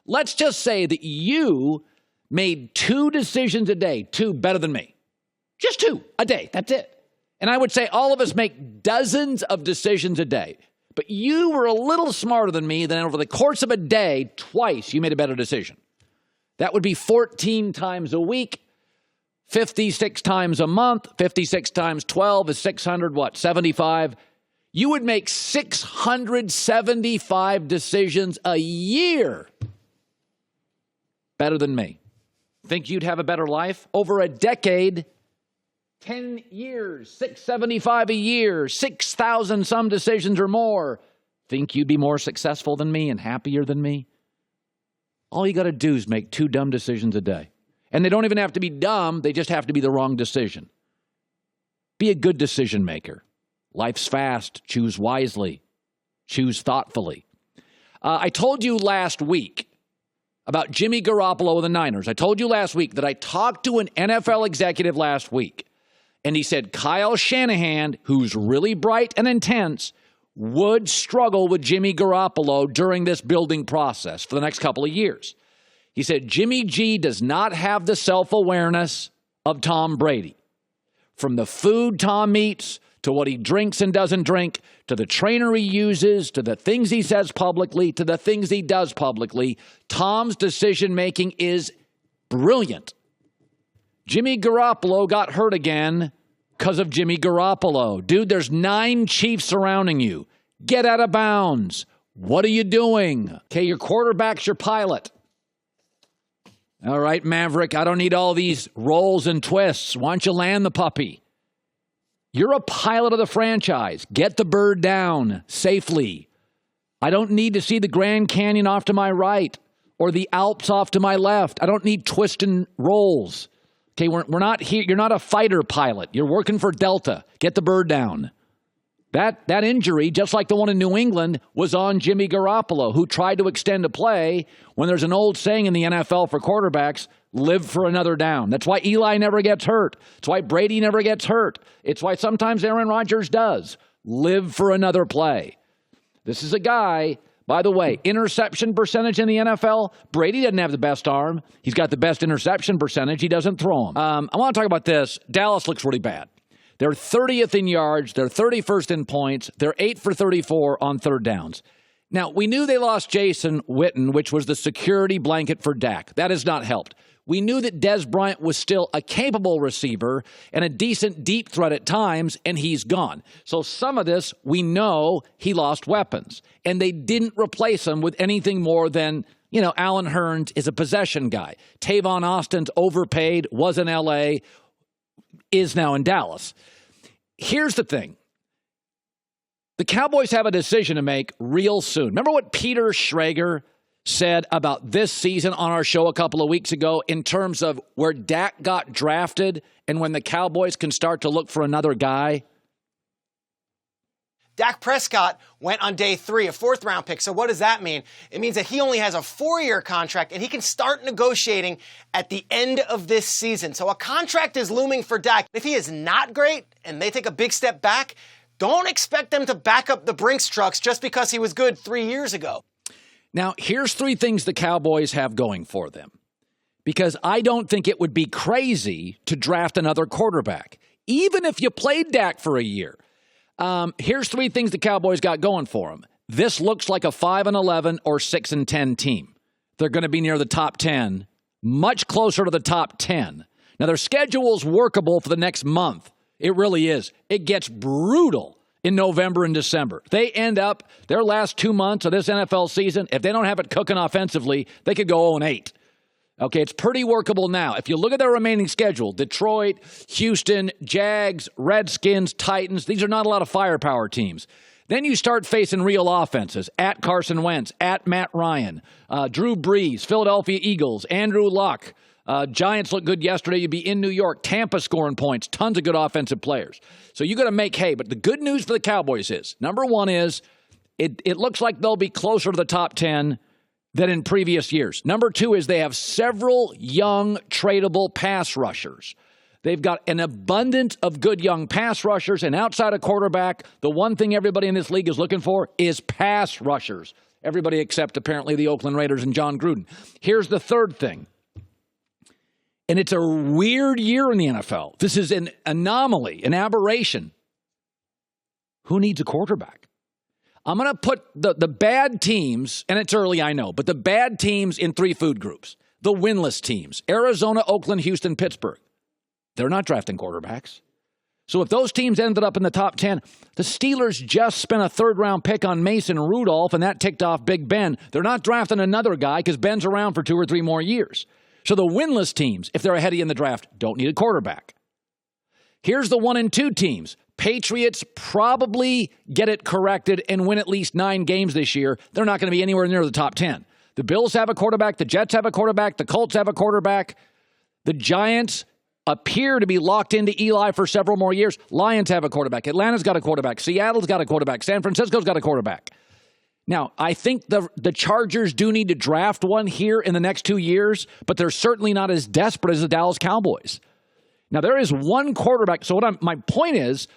Let's just say that you made 2 decisions a day, 2 better than me. Just 2 a day. That's it. And I would say all of us make dozens of decisions a day. But you were a little smarter than me, then over the course of a day, twice you made a better decision. That would be 14 times a week, 56 times a month. 56 times 12 is 600, 75? You would make 675 decisions a year better than me. Think you'd have a better life? Over a decade, 10 years, 675 a year, 6,000 some decisions or more. Think you'd be more successful than me and happier than me? All you got to do is make 2 dumb decisions a day. And they don't even have to be dumb. They just have to be the wrong decision. Be a good decision maker. Life's fast. Choose wisely. Choose thoughtfully. I told you last week about Jimmy Garoppolo of the Niners. I told you last week that I talked to an NFL executive last week. And he said Kyle Shanahan, who's really bright and intense, would struggle with Jimmy Garoppolo during this building process for the next couple of years. He said Jimmy G does not have the self-awareness of Tom Brady. From the food Tom eats, to what he drinks and doesn't drink, to the trainer he uses, to the things he says publicly, to the things he does publicly, Tom's decision-making is brilliant. Jimmy Garoppolo got hurt again because of Jimmy Garoppolo. Dude, there's 9 Chiefs surrounding you. Get out of bounds. What are you doing? Okay, your quarterback's your pilot. All right, Maverick, I don't need all these rolls and twists. Why don't you land the puppy? You're a pilot of the franchise. Get the bird down safely. I don't need to see the Grand Canyon off to my right or the Alps off to my left. I don't need twists and rolls. Okay, we're not here. You're not a fighter pilot. You're working for Delta. Get the bird down. That injury, just like the one in New England, was on Jimmy Garoppolo, who tried to extend a play when there's an old saying in the NFL for quarterbacks, live for another down. That's why Eli never gets hurt. It's why Brady never gets hurt. It's why sometimes Aaron Rodgers does. Live for another play. This is a guy, by the way, interception percentage in the NFL, Brady doesn't have the best arm. He's got the best interception percentage. He doesn't throw them. I want to talk about this. Dallas looks really bad. They're 30th in yards. They're 31st in points. They're 8 for 34 on third downs. Now, we knew they lost Jason Witten, which was the security blanket for Dak. That has not helped. We knew that Dez Bryant was still a capable receiver and a decent deep threat at times, and he's gone. So some of this, we know he lost weapons, and they didn't replace him with anything more than, Allen Hurns is a possession guy. Tavon Austin's overpaid, was in L.A., is now in Dallas. Here's the thing. The Cowboys have a decision to make real soon. Remember what Peter Schrager said about this season on our show a couple of weeks ago in terms of where Dak got drafted and when the Cowboys can start to look for another guy? Dak Prescott went on day 3, a 4th-round pick. So what does that mean? It means that he only has a 4-year contract, and he can start negotiating at the end of this season. So a contract is looming for Dak. If he is not great and they take a big step back, don't expect them to back up the Brinks trucks just because he was good 3 years ago. Now, here's 3 things the Cowboys have going for them, because I don't think it would be crazy to draft another quarterback, even if you played Dak for a year. Here's 3 things the Cowboys got going for them. This looks like a 5-11 or 6-10 team. They're going to be near the top 10, much closer to the top 10. Now, their schedule's workable for the next month. It really is. It gets brutal in November and December. They end up, their last 2 months of this NFL season, if they don't have it cooking offensively, they could go 0-8. Okay, it's pretty workable now. If you look at their remaining schedule, Detroit, Houston, Jags, Redskins, Titans, these are not a lot of firepower teams. Then you start facing real offenses at Carson Wentz, at Matt Ryan, Drew Brees, Philadelphia Eagles, Andrew Luck. Giants looked good yesterday. You'd be in New York. Tampa scoring points. Tons of good offensive players. So you got to make hay. But the good news for the Cowboys is, number one is, it looks like they'll be closer to the top 10 than in previous years. Number 2 is they have several young tradable pass rushers. They've got an abundance of good young pass rushers, and outside of quarterback, the one thing everybody in this league is looking for is pass rushers. Everybody except apparently the Oakland Raiders and John Gruden. Here's the third thing. And it's a weird year in the NFL. This is an anomaly, an aberration. Who needs a quarterback? I'm going to put the bad teams, and it's early, I know, but the bad teams in 3 food groups. The winless teams, Arizona, Oakland, Houston, Pittsburgh. They're not drafting quarterbacks. So if those teams ended up in the top 10, the Steelers just spent a third-round pick on Mason Rudolph, and that ticked off Big Ben. They're not drafting another guy because Ben's around for 2 or 3 more years. So the winless teams, if they're ahead of you in the draft, don't need a quarterback. Here's the 1 and 2 teams. Patriots probably get it corrected and win at least 9 games this year. They're not going to be anywhere near the top 10. The Bills have a quarterback. The Jets have a quarterback. The Colts have a quarterback. The Giants appear to be locked into Eli for several more years. Lions have a quarterback. Atlanta's got a quarterback. Seattle's got a quarterback. San Francisco's got a quarterback. Now, I think the Chargers do need to draft one here in the next 2 years, but they're certainly not as desperate as the Dallas Cowboys. Now, there is one quarterback. So my point is,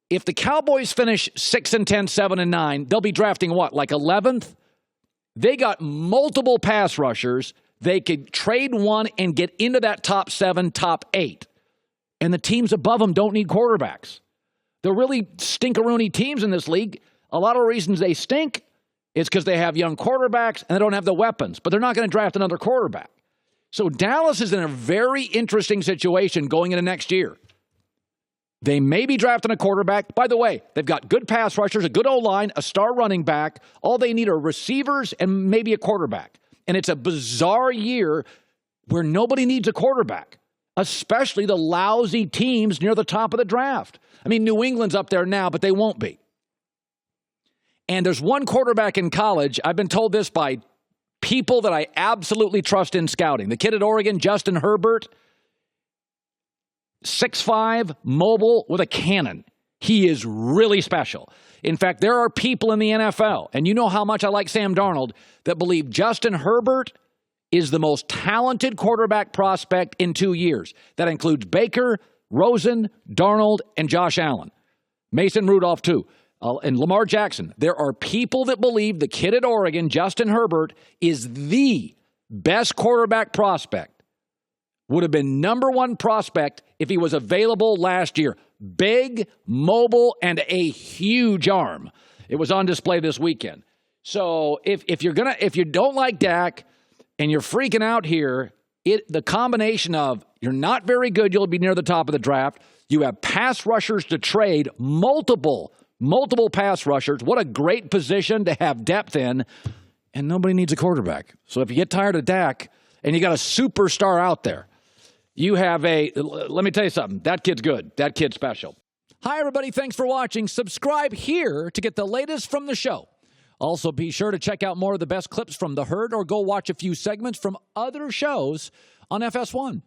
if the Cowboys finish 6-10, 7-9, they'll be drafting what, like 11th? They got multiple pass rushers. They could trade one and get into that top 7, top 8. And the teams above them don't need quarterbacks. The really stinkeroony teams in this league, a lot of reasons they stink is because they have young quarterbacks and they don't have the weapons. But they're not going to draft another quarterback. So Dallas is in a very interesting situation going into next year. They may be drafting a quarterback. By the way, they've got good pass rushers, a good O-line, a star running back. All they need are receivers and maybe a quarterback. And it's a bizarre year where nobody needs a quarterback, especially the lousy teams near the top of the draft. I mean, New England's up there now, but they won't be. And there's one quarterback in college, I've been told this by people that I absolutely trust in scouting. The kid at Oregon, Justin Herbert, 6'5", mobile with a cannon. He is really special. In fact, there are people in the NFL, and you know how much I like Sam Darnold, that believe Justin Herbert is the most talented quarterback prospect in 2 years. That includes Baker, Rosen, Darnold, and Josh Allen. Mason Rudolph, too. And Lamar Jackson. There are people that believe the kid at Oregon, Justin Herbert, is the best quarterback prospect. Would have been number 1 prospect if he was available last year. Big, mobile, and a huge arm. It was on display this weekend. So if you don't like Dak and you're freaking out here, the combination of you're not very good, you'll be near the top of the draft. You have pass rushers to trade, multiple pass rushers. What a great position to have depth in, and nobody needs a quarterback. So if you get tired of Dak and you got a superstar out there, you have let me tell you something. That kid's good. That kid's special. Hi, everybody. Thanks for watching. Subscribe here to get the latest from the show. Also, be sure to check out more of the best clips from The Herd or go watch a few segments from other shows on FS1.